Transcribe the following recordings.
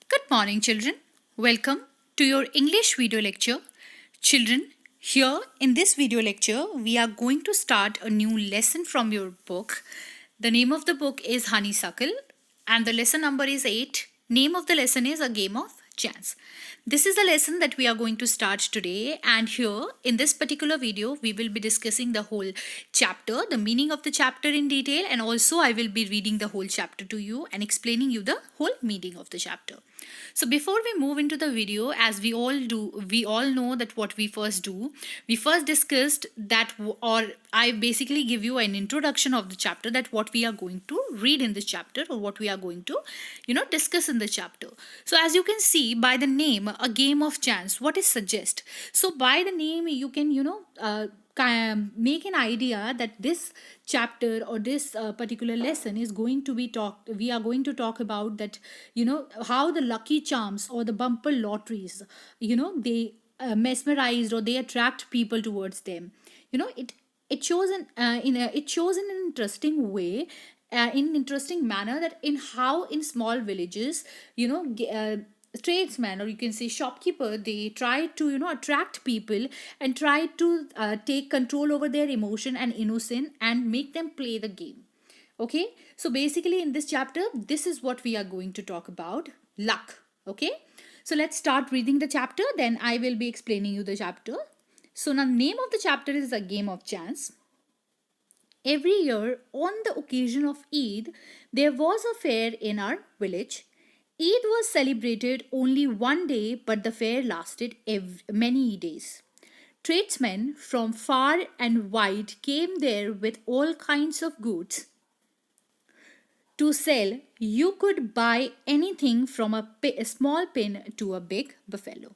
Good morning, children. Welcome to your English video lecture. Children, here in this video lecture, we are going to start a new lesson from your book. The name of the book is Honeysuckle and the lesson number is 8. Name of the lesson is A Game of Chance. This is the lesson that we are going to start today, and here in this particular video we will be discussing the whole chapter, the meaning of the chapter in detail, and also I will be reading the whole chapter to you and explaining you the whole meaning of the chapter. So before we move into the video, as we all know that what we first do, we first discussed that, or I basically give you an introduction of the chapter, that what we are going to read in this chapter or what we are going to discuss in the chapter. So as you can see by the name, A Game of Chance, what it suggests. So by the name you can make an idea that this chapter or this particular lesson is going to be talked, we are going to talk about that, how the lucky charms or the bumper lotteries, they mesmerized or they attract people towards them. It shows it shows in an interesting way, in interesting manner, that in how in small villages, tradesman, or you can say shopkeeper, they try to attract people and try to take control over their emotion and innocence and make them play the game. Okay, so basically in this chapter this is what we are going to talk about: luck. Okay, so let's start reading the chapter, then I will be explaining you the chapter. So now, name of the chapter is A Game of Chance. Every year on the occasion of Eid, there was a fair in our village. Eid was celebrated only one day, but the fair lasted many days. Tradesmen from far and wide came there with all kinds of goods to sell. You could buy anything from a small pin to a big buffalo.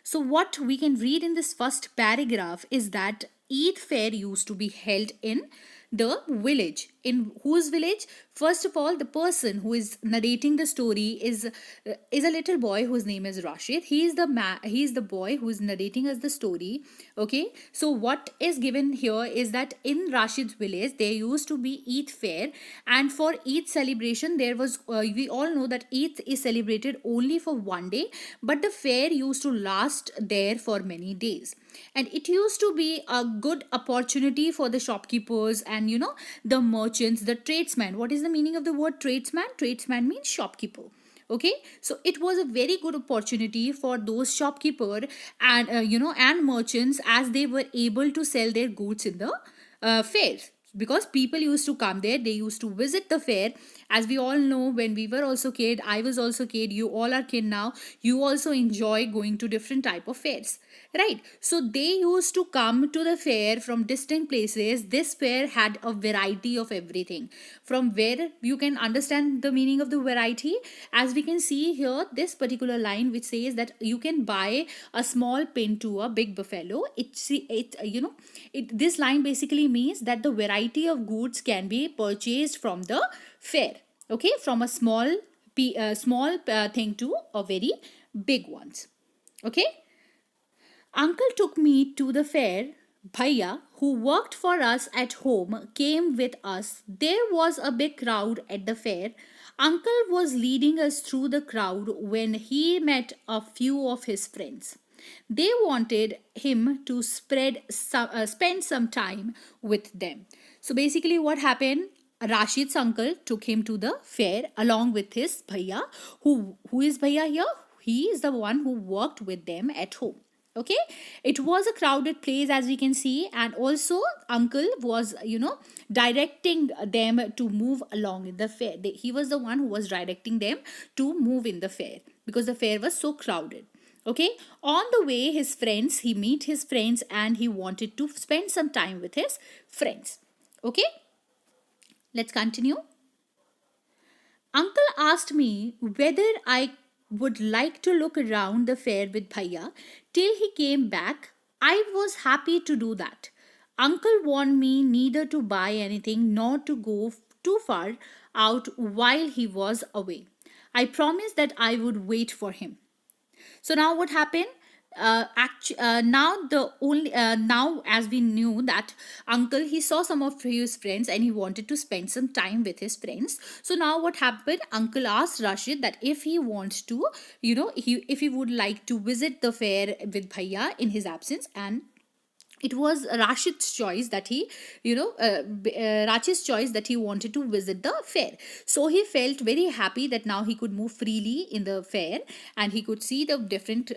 So, what we can read in this first paragraph is that Eid fair used to be held in the village. In whose village? First of all, the person who is narrating the story is a little boy whose name is Rashid. He is the boy who is narrating us the story. Okay, so what is given here is that in Rashid's village there used to be Eid fair, and for Eid celebration there was we all know that Eid is celebrated only for one day, but the fair used to last there for many days, and it used to be a good opportunity for the shopkeepers and the merchants, the tradesmen. What is the meaning of the word tradesman? Tradesman means shopkeeper. Okay, so it was a very good opportunity for those shopkeeper and and merchants, as they were able to sell their goods in the fair, because people used to come there, they used to visit the fair. As we all know, when we were also kid, I was also kid, you all are kid now, you also enjoy going to different type of fairs, right? So they used to come to the fair from distant places. This fair had a variety of everything. From where you can understand the meaning of the variety, as we can see here, this particular line which says that you can buy a small pin to a big buffalo, this line basically means that the variety of goods can be purchased from the fair. Okay, from a small thing to a very big ones. Okay, uncle took me to the fair. Bhaiya, who worked for us at home, came with us. There was a big crowd at the fair. Uncle was leading us through the crowd when he met a few of his friends. They wanted him to spend some time with them. So basically, what happened? Rashid's uncle took him to the fair along with his bhaiya. Who is bhaiya here? He is the one who worked with them at home. Okay, it was a crowded place, as we can see, and also uncle was directing them to move along in the fair. He was the one who was directing them to move in the fair because the fair was so crowded. Okay, on the way he meet his friends and he wanted to spend some time with his friends. Okay, let's continue. Uncle asked me whether I would like to look around the fair with Bhaiya till he came back. I was happy to do that. Uncle warned me neither to buy anything nor to go too far out while he was away. I promised that I would wait for him. So now what happened? now, as we knew that uncle, he saw some of his friends and he wanted to spend some time with his friends. So now what happened, uncle asked Rashid that if he wants to, if he would like to visit the fair with bhaiya in his absence. And it was Rashid's choice that he, Rashid's choice that he wanted to visit the fair. So he felt very happy that now he could move freely in the fair and he could see the different,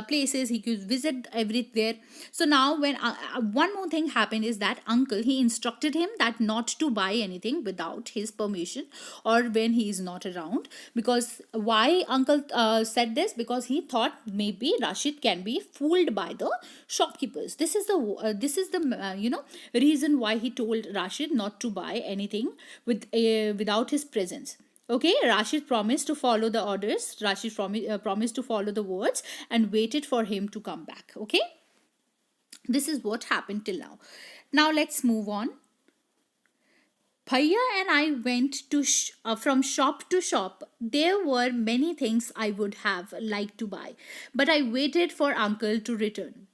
places. He could visit everywhere. So now, when one more thing happened is that uncle, he instructed him that not to buy anything without his permission or when he is not around. Because why uncle said this? Because he thought maybe Rashid can be fooled by the shopkeepers. This is the reason why he told Rashid not to buy anything without his presence. Okay, Rashid promised to follow the orders. Rashid promised to follow the words and waited for him to come back. Okay, this is what happened till now. Now let's move on. Bhaiya and I went from shop to shop. There were many things I would have liked to buy, but I waited for uncle to return.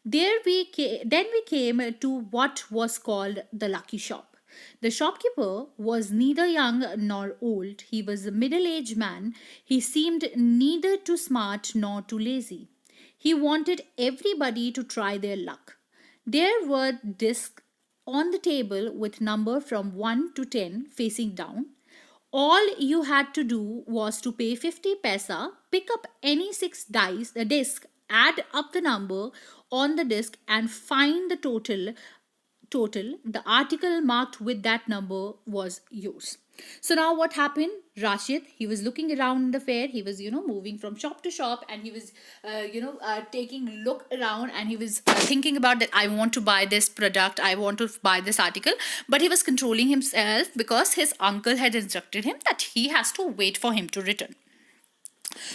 Then we came to what was called the lucky shop. The shopkeeper was neither young nor old. He was a middle aged man. He seemed neither too smart nor too lazy. He wanted everybody to try their luck. There were discs on the table with number from 1 to 10 facing down. All you had to do was to pay 50 paisa, pick up any six dice, the disc, add up the number on the disc and find the total. The article marked with that number was yours. So now what happened? Rashid, he was looking around the fair. He was, moving from shop to shop, and he was, taking look around, and he was thinking about that. I want to buy this product. I want to buy this article. But he was controlling himself because his uncle had instructed him that he has to wait for him to return.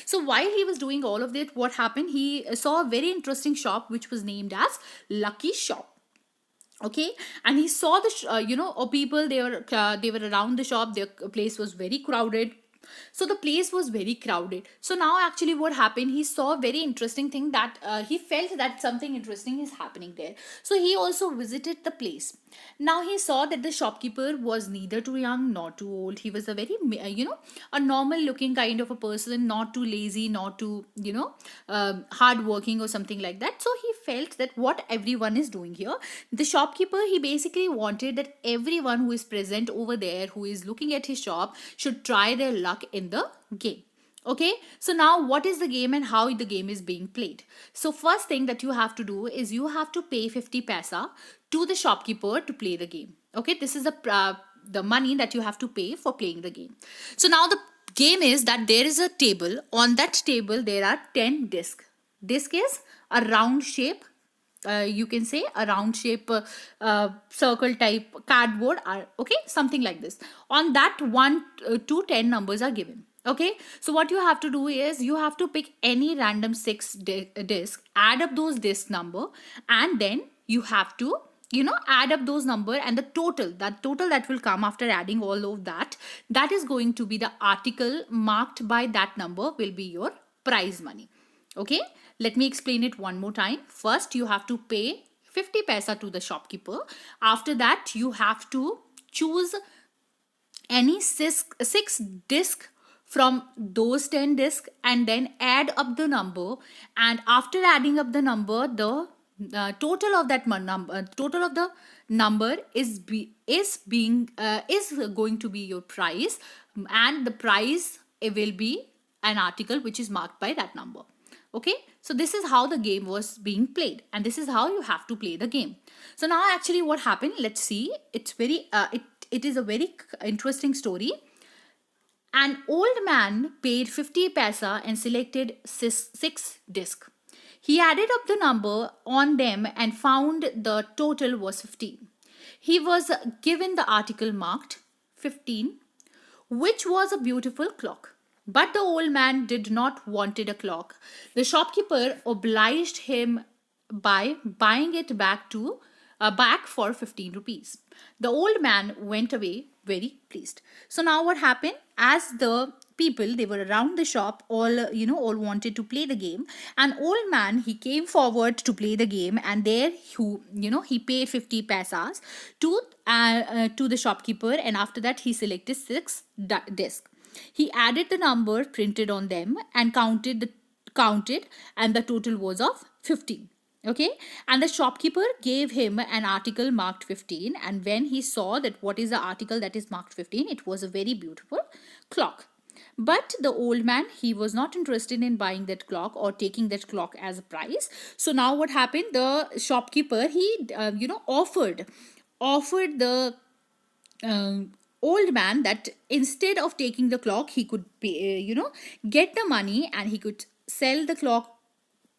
So while he was doing all of that, what happened? He saw a very interesting shop which was named as Lucky Shop. Okay, and he saw the people. They were around the shop. Their place was very crowded. So the place was very crowded. So now actually what happened, he saw a very interesting thing, that he felt that something interesting is happening there. So he also visited the place. Now he saw that the shopkeeper was neither too young nor too old. He was a very a normal looking kind of a person, not too lazy, not too hard working or something like that. So he felt that what everyone is doing here, the shopkeeper, he basically wanted that everyone who is present over there, who is looking at his shop, should try their luck in the game. Okay, so now what is the game and how the game is being played? So first thing that you have to do is you have to pay 50 paisa to the shopkeeper to play the game. Okay, this is the money that you have to pay for playing the game. So now the game is that there is a table. On that table there are 10 discs. Disc is a round shape, you can say a round shape, circle type cardboard, okay, something like this. On that 1 to 10 numbers are given. Okay, so what you have to do is you have to pick any random six disc, add up those disc number, and then you have to add up those number, and the total that will come after adding all of that, that is going to be the article marked by that number, will be your prize money. Okay, let me explain it one more time. First you have to pay 50 paisa to the shopkeeper. After that you have to choose any six disc from those 10 discs, and then add up the number, and after adding up the number, the total of that total of the number is going to be your prize, and the prize will be an article which is marked by that number. Okay, so this is how the game was being played, and this is how you have to play the game. So now actually what happened, let's see. It's very it is a very interesting story. An old man paid 50 paisa and selected six discs. He added up the number on them and found the total was 15. He was given the article marked 15, which was a beautiful clock. But the old man did not wanted a clock. The shopkeeper obliged him by buying it back for 15 rupees. The old man went away very pleased. So now what happened? As the people, they were around the shop, all all wanted to play the game. An old man, he came forward to play the game, and there he paid 50 paisas to the shopkeeper, and after that he selected six discs. He added the number printed on them and counted, and the total was of 15. Okay, and the shopkeeper gave him an article marked 15, and when he saw that what is the article that is marked 15, it was a very beautiful clock. But the old man, he was not interested in buying that clock or taking that clock as a price. So now what happened, the shopkeeper, he offered the old man that instead of taking the clock, he could pay, get the money, and he could sell the clock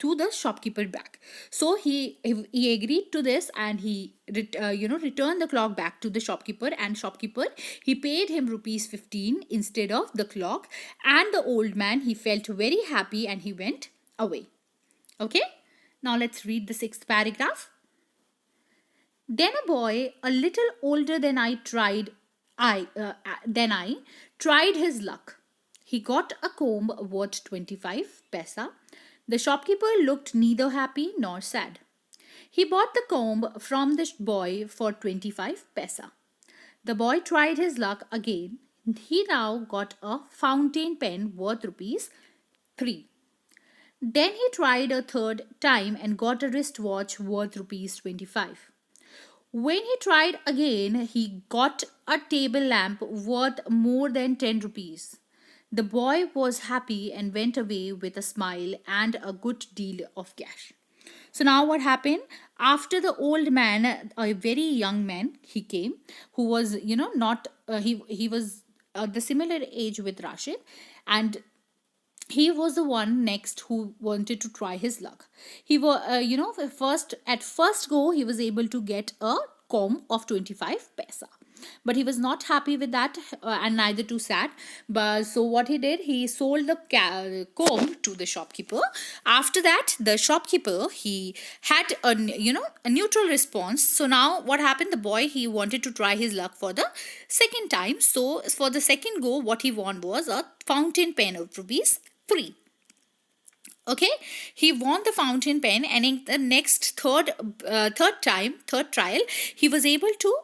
to the shopkeeper back. So he agreed to this, and he returned the clock back to the shopkeeper, and shopkeeper, he paid him rupees 15 instead of the clock, and the old man, he felt very happy, and he went away. Okay, now let's read the sixth paragraph. Then a boy a little older than I tried his luck. He got a comb worth 25 paisa. The shopkeeper looked neither happy nor sad. He bought the comb from the boy for 25 paisa. The boy tried his luck again. He now got a fountain pen worth rupees 3. Then he tried a third time and got a wristwatch worth rupees 25. When he tried again, he got a table lamp worth more than 10 rupees. The boy was happy and went away with a smile and a good deal of cash. So now what happened? After the old man, a very young man, he came, who was, not, he was the similar age with Rashid, and he was the one next who wanted to try his luck. He was, at first go, he was able to get a comb of 25 paisa, but he was not happy with that, and neither too sad. But so what he did, he sold the comb to the shopkeeper. After that, the shopkeeper, he had a neutral response. So now what happened, the boy, he wanted to try his luck for the second time. So for the second go, what he won was a fountain pen of rupees 3. Okay, he won the fountain pen, and in the next third trial, he was able to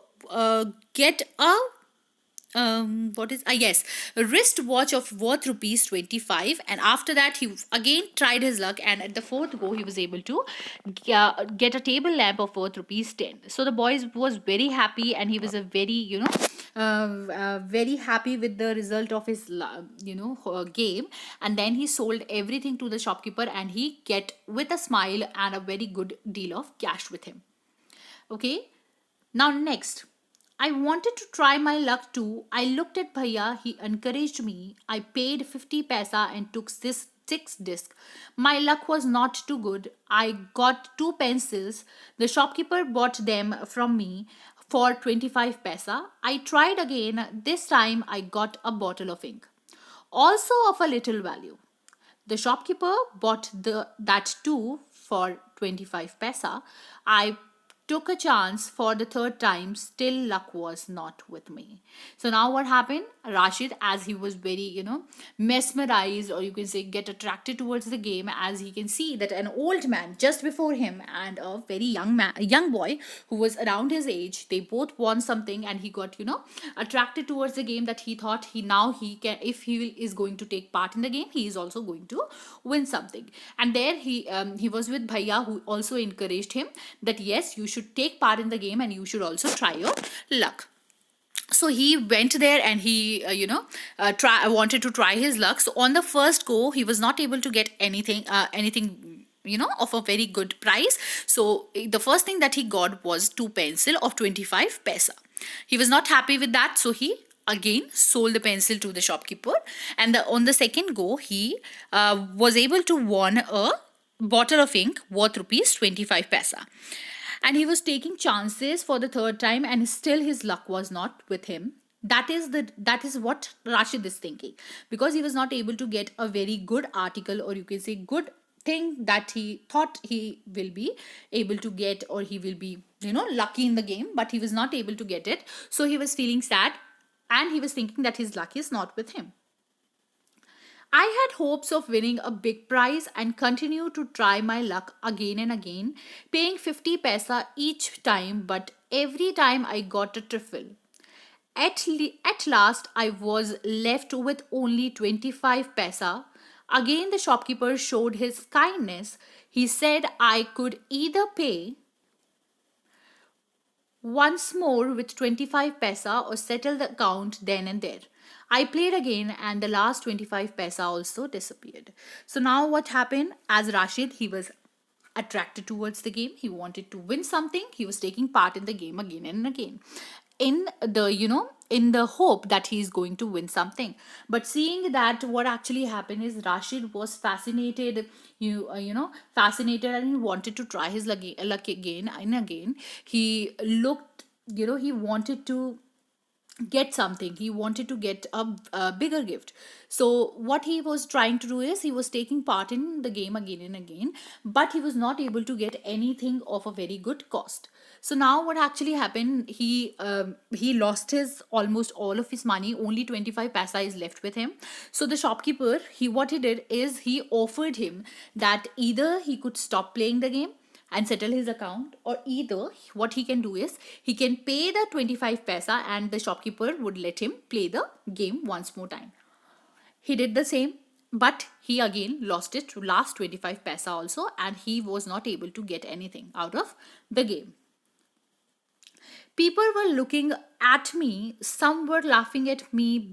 get a yes, a wristwatch of worth rupees 25. And after that, he again tried his luck, and at the fourth go, he was able to get a table lamp of worth rupees 10. So the boy was very happy, and he was a very very happy with the result of his game. And then he sold everything to the shopkeeper, and he get with a smile and a very good deal of cash with him. Okay, now next, I wanted to try my luck too. I looked at Bhaiya, he encouraged me. I paid 50 paisa and took this 6 discs. My luck was not too good. I got 2 pencils. The shopkeeper bought them from me for 25 paisa. I tried again. This time I got a bottle of ink, also of a little value. The shopkeeper bought that too for 25 paisa. I took a chance for the third time. Still luck was not with me. So now what happened? Rashid, as he was very mesmerized, or you can say get attracted towards the game, as he can see that an old man just before him and a very young boy who was around his age, they both won something, and he got attracted towards the game, that he thought he can, if he is going to take part in the game, he is also going to win something. And there he was with Bhaiya, who also encouraged him that yes, you should take part in the game, and you should also try your luck. So he went there, and he wanted to try his luck. So on the first go, he was not able to get anything of a very good price. So the first thing that he got was 2 pencil of 25 paisa. He was not happy with that, so he again sold the pencil to the shopkeeper. And on the second go, he was able to won a bottle of ink worth rupees 25 paisa. And he was taking chances for the third time, and still his luck was not with him. That is what Rashid is thinking, because he was not able to get a very good article, or you can say good thing that he thought he will be able to get, or he will be lucky in the game, but he was not able to get it. So he was feeling sad, and he was thinking that his luck is not with him. I had hopes of winning a big prize and continued to try my luck again and again, paying 50 paisa each time, but every time I got a trifle. At last, I was left with only 25 paisa. Again, the shopkeeper showed his kindness. He said I could either pay once more with 25 paisa or settle the account then and there. I played again and the last 25 paisa also disappeared. So now what happened? As Rashid, he was attracted towards the game. He wanted to win something. He was taking part in the game again and again. In the hope that he is going to win something. But seeing that what actually happened is Rashid was fascinated, fascinated, and he wanted to try his luck again and again. He looked, he wanted to get something. He wanted to get a bigger gift. So what he was trying to do is he was taking part in the game again and again, but he was not able to get anything of a very good cost. So now what actually happened, he lost his almost all of his money. Only 25 paisa is left with him. So the shopkeeper, he what he did is he offered him that either he could stop playing the game and settle his account, or either what he can do is he can pay the 25 paisa and the shopkeeper would let him play the game once more time. He did the same, but he again lost it to last 25 paisa also, and he was not able to get anything out of the game. People were looking at me, some were laughing at me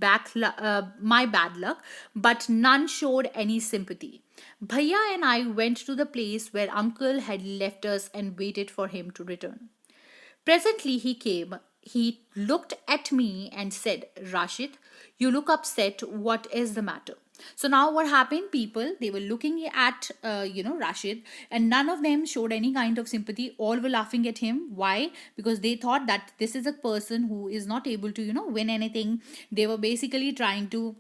my bad luck, but none showed any sympathy. Bhaiya and I went to the place where uncle had left us and waited for him to return. Presently he came. He looked at me and said, Rashid, you look upset. What is the matter? So now what happened? People, they were looking at, Rashid, and none of them showed any kind of sympathy. All were laughing at him. Why? Because they thought that this is a person who is not able to, win anything. They were basically trying to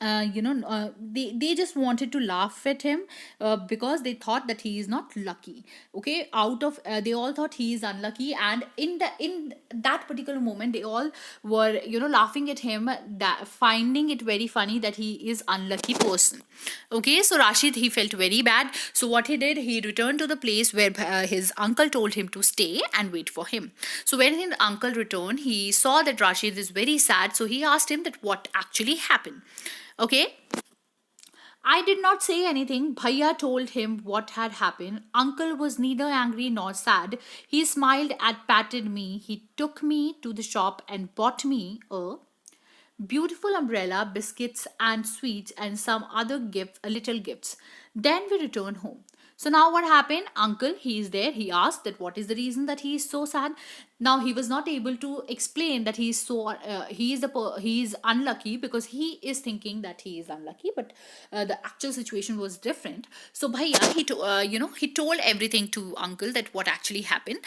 they just wanted to laugh at him because they thought that he is not lucky. Okay, out of they all thought he is unlucky, and in that particular moment they all were laughing at him, that finding it very funny that he is unlucky person. Okay, so Rashid, he felt very bad. So what he did, he returned to the place where his uncle told him to stay and wait for him. So when his uncle returned, he saw that Rashid is very sad, so he asked him that what actually happened. Okay, I did not say anything. Bhaiya told him what had happened. Uncle was neither angry nor sad. He smiled and patted me. He took me to the shop and bought me a beautiful umbrella, biscuits and sweets, and some other little gifts. Then we returned home. So now what happened? Uncle, he is there. He asked that what is the reason that he is so sad. Now he was not able to explain that he is he is unlucky, because he is thinking that he is unlucky, but the actual situation was different. So bhaiya, he told everything to uncle, that what actually happened.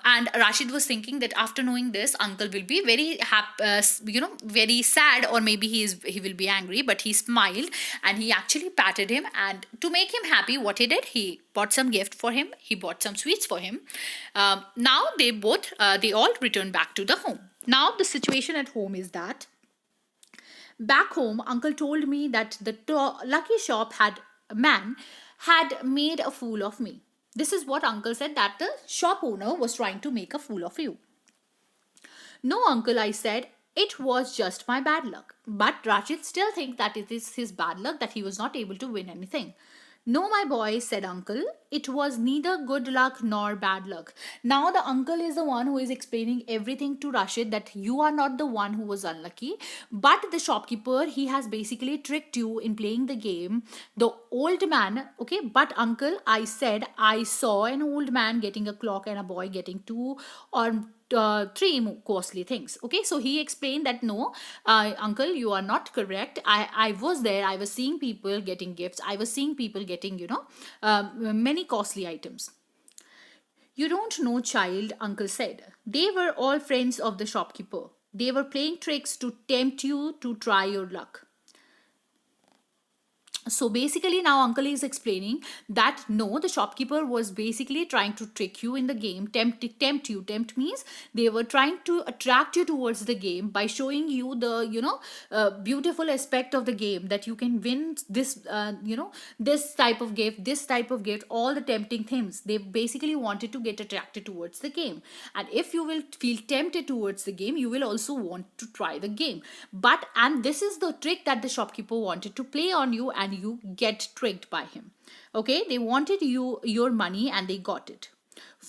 And Rashid was thinking that after knowing this, uncle will be very happy, very sad, or maybe he will be angry. But he smiled and he actually patted him, and to make him happy, what he did, he bought some gift for him. He bought some sweets for him. Now they all returned back to the home. Now the situation at home is that back home, uncle told me that the lucky shop had man had made a fool of me. This is what uncle said, that the shop owner was trying to make a fool of you. No, uncle, I said, it was just my bad luck. But Rashid still thinks that it is his bad luck that he was not able to win anything. No, my boy, said uncle, it was neither good luck nor bad luck. Now the uncle is the one who is explaining everything to Rashid, that you are not the one who was unlucky, but the shopkeeper, he has basically tricked you in playing the game. The old man, okay, but uncle, I said I saw an old man getting a clock and a boy getting two or three costly things. Okay, so he explained that no, uncle, you are not correct. I was there. I was seeing people getting gifts. I was seeing people getting many costly items. You don't know, child, uncle said. They were all friends of the shopkeeper. They were playing tricks to tempt you to try your luck. So basically now uncle is explaining that no, the shopkeeper was basically trying to trick you in the game, tempt you. Tempt means they were trying to attract you towards the game by showing you the, beautiful aspect of the game, that you can win this, this type of gift, this type of gift, all the tempting things. They basically wanted to get attracted towards the game, and if you will feel tempted towards the game, you will also want to try the game. But and this is the trick that the shopkeeper wanted to play on you, and you get tricked by him. Okay, they wanted your money and they got it.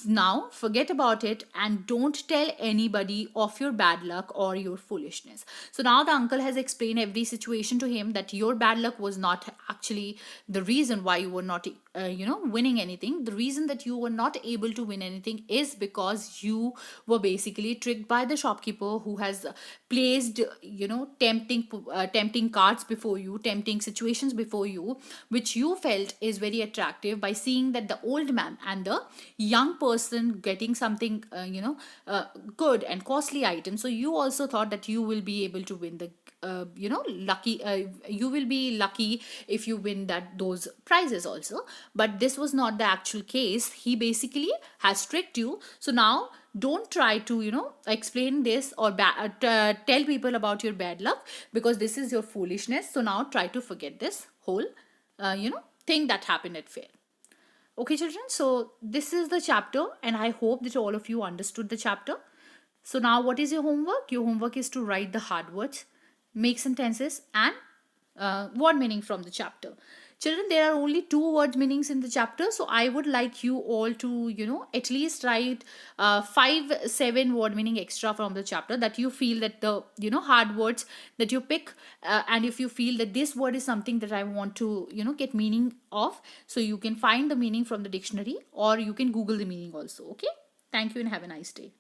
Now forget about it and don't tell anybody of your bad luck or your foolishness. So now the uncle has explained every situation to him, that your bad luck was not actually the reason why you were not winning anything. The reason that you were not able to win anything is because you were basically tricked by the shopkeeper, who has placed tempting cards before you, tempting situations before you, which you felt is very attractive by seeing that the old man and the young person getting something good and costly item. So you also thought that you will be able to win the lucky, you will be lucky if you win that those prizes also. But this was not the actual case. He basically has tricked you. So now don't try to explain this or tell people about your bad luck, because this is your foolishness. So now try to forget this whole thing that happened at fair. Okay, children, so this is the chapter, and I hope that all of you understood the chapter. So now what is your homework? Your homework is to write the hard words, make sentences, and word meaning from the chapter. Children, there are only two word meanings in the chapter, so I would like you all to at least write 5 7 word meaning extra from the chapter, that you feel that the hard words that you pick, and if you feel that this word is something that I want to get meaning of, so you can find the meaning from the dictionary, or you can google the meaning also. Okay, thank you and have a nice day.